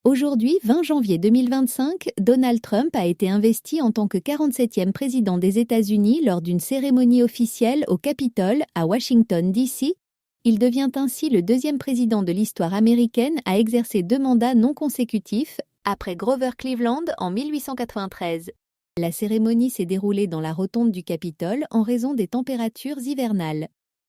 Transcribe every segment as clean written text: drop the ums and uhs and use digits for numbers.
Aujourd'hui, 20 janvier 2025, Donald Trump a été investi en tant que 47e président des États-Unis lors d'une cérémonie officielle au Capitole, à Washington, D.C. Il devient ainsi le deuxième président de l'histoire américaine à exercer 2 mandats non consécutifs, après Grover Cleveland en 1893. La cérémonie s'est déroulée dans la rotonde du Capitole en raison des températures hivernales.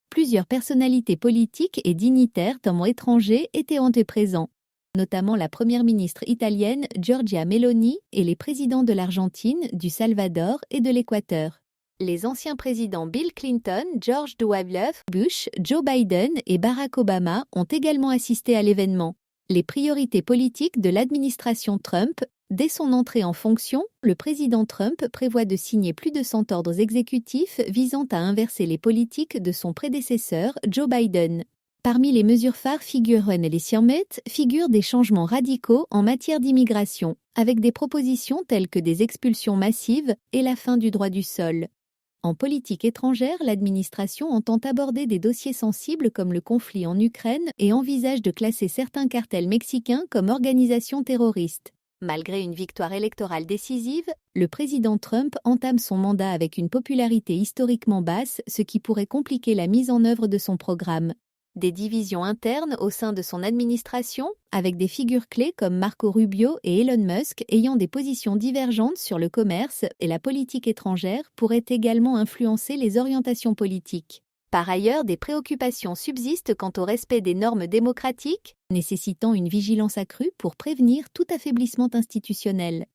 Plusieurs personnalités politiques et dignitaires, tant étrangers, étaient présents, notamment la première ministre italienne Giorgia Meloni et les présidents de l'Argentine, du Salvador et de l'Équateur. Les anciens présidents Bill Clinton, George W. Bush, Joe Biden et Barack Obama ont également assisté à l'événement. Les priorités politiques de l'administration Trump. Dès son entrée en fonction, le président Trump prévoit de signer plus de 100 ordres exécutifs visant à inverser les politiques de son prédécesseur Joe Biden. Parmi les mesures phares figurent des changements radicaux en matière d'immigration, avec des propositions telles que des expulsions massives et la fin du droit du sol. En politique étrangère, l'administration entend aborder des dossiers sensibles comme le conflit en Ukraine et envisage de classer certains cartels mexicains comme organisations terroristes. Malgré une victoire électorale décisive, le président Trump entame son mandat avec une popularité historiquement basse, ce qui pourrait compliquer la mise en œuvre de son programme. Des divisions internes au sein de son administration, avec des figures clés comme Marco Rubio et Elon Musk ayant des positions divergentes sur le commerce et la politique étrangère, pourraient également influencer les orientations politiques. Par ailleurs, des préoccupations subsistent quant au respect des normes démocratiques, nécessitant une vigilance accrue pour prévenir tout affaiblissement institutionnel.